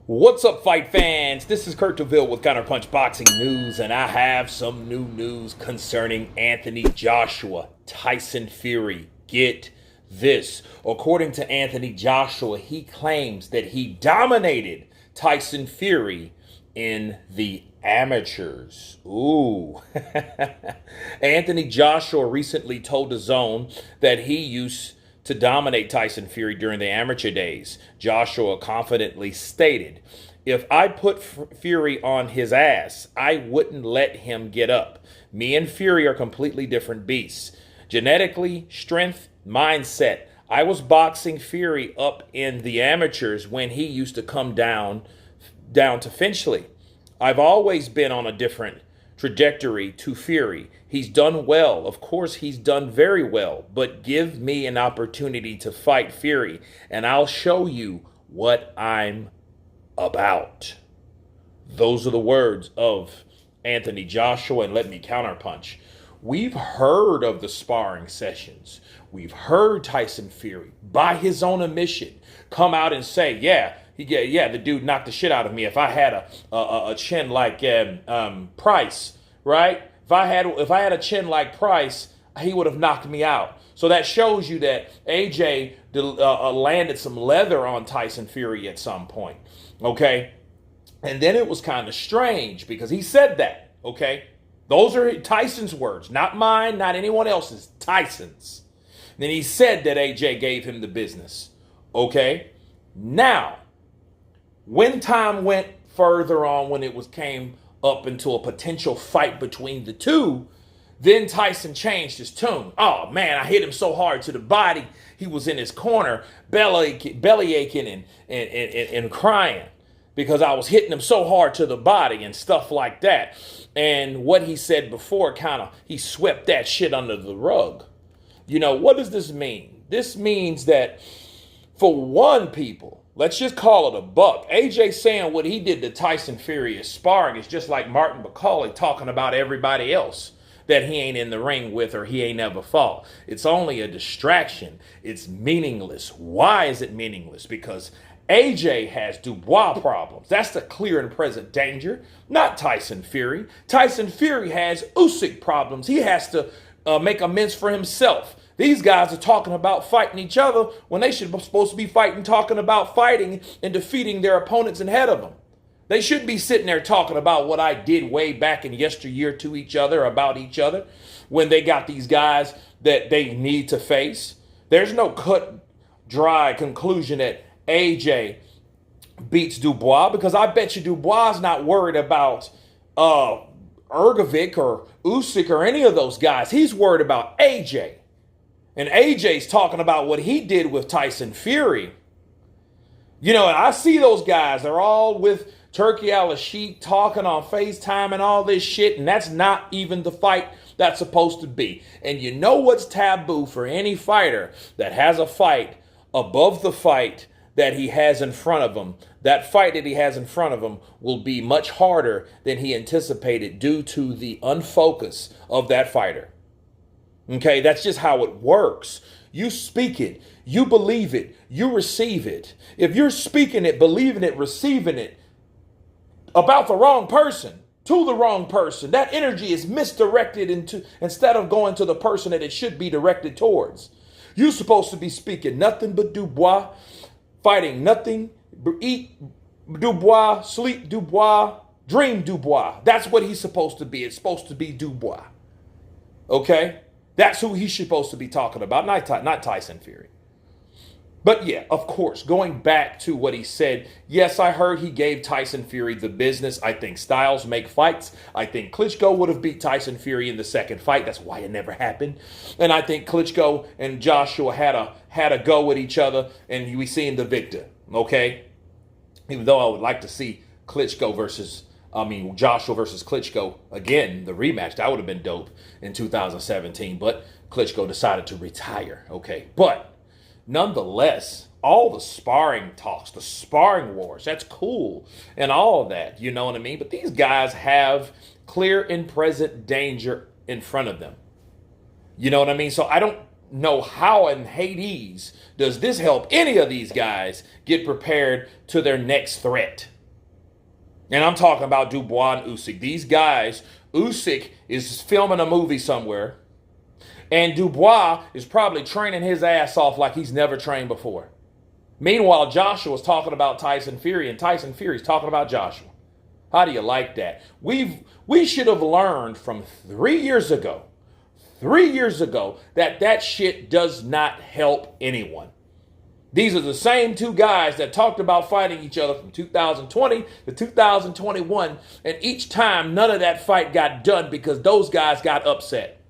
What's up, fight fans? This is Kurt DeVille with Counterpunch Boxing News, and I have some new news concerning Anthony Joshua, Tyson Fury. Get this. According to Anthony Joshua, he claims that he dominated Tyson Fury in the amateurs. Ooh. Anthony Joshua recently told DAZN that he used to dominate Tyson Fury during the amateur days. Joshua confidently stated, "If I put Fury on his ass, I wouldn't let him get up. Me and Fury are completely different beasts. Genetically, strength, mindset. I was boxing Fury up in the amateurs when he used to come down to Finchley. I've always been on a different trajectory to Fury. He's done well. Of course, he's done very well. But give me an opportunity to fight Fury, and I'll show you what I'm about." Those are the words of Anthony Joshua, and let me counterpunch. We've heard of the sparring sessions. We've heard Tyson Fury, by his own admission, come out and say, the dude knocked the shit out of me. If I had a chin like Price, right? If I had a chin like Price, he would have knocked me out. So that shows you that AJ landed some leather on Tyson Fury at some point, okay? And then it was kind of strange because he said that, okay? Those are Tyson's words, not mine, not anyone else's, Tyson's. Then he said that AJ gave him the business, okay? Now, when time went further on, when it came up into a potential fight between the two, then Tyson changed his tune. "Oh man, I hit him so hard to the body. He was in his corner, belly aching and crying because I was hitting him so hard to the body and stuff like that." And what he said before, he swept that shit under the rug. You know, what does this mean? This means that for one, people, let's just call it a buck. AJ saying what he did to Tyson Fury is sparring. It's just like Martin McCauley talking about everybody else that he ain't in the ring with or he ain't ever fought. It's only a distraction. It's meaningless. Why is it meaningless? Because AJ has Dubois problems. That's the clear and present danger, not Tyson Fury. Tyson Fury has Usyk problems. He has to make amends for himself. These guys are talking about fighting each other when they should be supposed to be talking about fighting and defeating their opponents ahead of them. They shouldn't be sitting there talking about what I did way back in yesteryear to each other, about each other, when they got these guys that they need to face. There's no cut, dry conclusion that AJ beats Dubois, because I bet you Dubois is not worried about Ergovic or Usyk or any of those guys. He's worried about AJ. And AJ's talking about what he did with Tyson Fury. You know, and I see those guys. They're all with Turkey Al-Sheikh talking on FaceTime and all this shit. And that's not even the fight that's supposed to be. And you know what's taboo for any fighter that has a fight above the fight that he has in front of him? That fight that he has in front of him will be much harder than he anticipated due to the unfocus of that fighter. Okay, that's just how it works. You speak it, you believe it, you receive it. If you're speaking it, believing it, receiving it about the wrong person, to the wrong person, that energy is misdirected instead of going to the person that it should be directed towards. You're supposed to be speaking nothing but Dubois, fighting nothing, eat Dubois, sleep Dubois, dream Dubois. That's what he's supposed to be. It's supposed to be Dubois. Okay? That's who he's supposed to be talking about, not Tyson Fury. But yeah, of course, going back to what he said, yes, I heard he gave Tyson Fury the business. I think styles make fights. I think Klitschko would have beat Tyson Fury in the second fight. That's why it never happened. And I think Klitschko and Joshua had a go at each other, and we seen the victor, okay? Even though I would like to see Joshua versus Klitschko again, the rematch. That would have been dope in 2017. But Klitschko decided to retire. Okay. But nonetheless, all the sparring talks, the sparring wars, that's cool and all of that. You know what I mean? But these guys have clear and present danger in front of them. You know what I mean? So I don't know how in Hades does this help any of these guys get prepared to their next threat. And I'm talking about Dubois and Usyk. These guys, Usyk is filming a movie somewhere, and Dubois is probably training his ass off like he's never trained before. Meanwhile, Joshua's talking about Tyson Fury, and Tyson Fury's talking about Joshua. How do you like that? We should have learned from 3 years ago, that shit does not help anyone. These are the same two guys that talked about fighting each other from 2020 to 2021, and each time none of that fight got done because those guys got upset.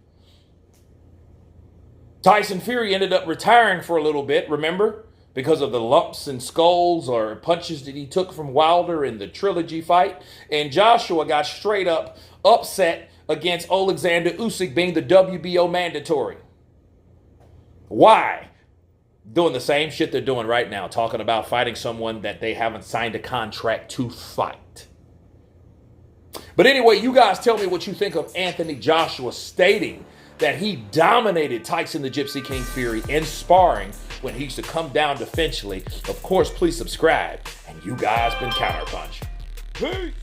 Tyson Fury ended up retiring for a little bit, remember? Because of the lumps and skulls or punches that he took from Wilder in the trilogy fight. And Joshua got straight up upset against Alexander Usyk being the WBO mandatory. Why? Doing the same shit they're doing right now, talking about fighting someone that they haven't signed a contract to fight. But anyway, you guys tell me what you think of Anthony Joshua stating that he dominated Tyson the Gypsy King Fury in sparring when he used to come down defensively. Of course, please subscribe. And you guys been Counterpunch. Peace!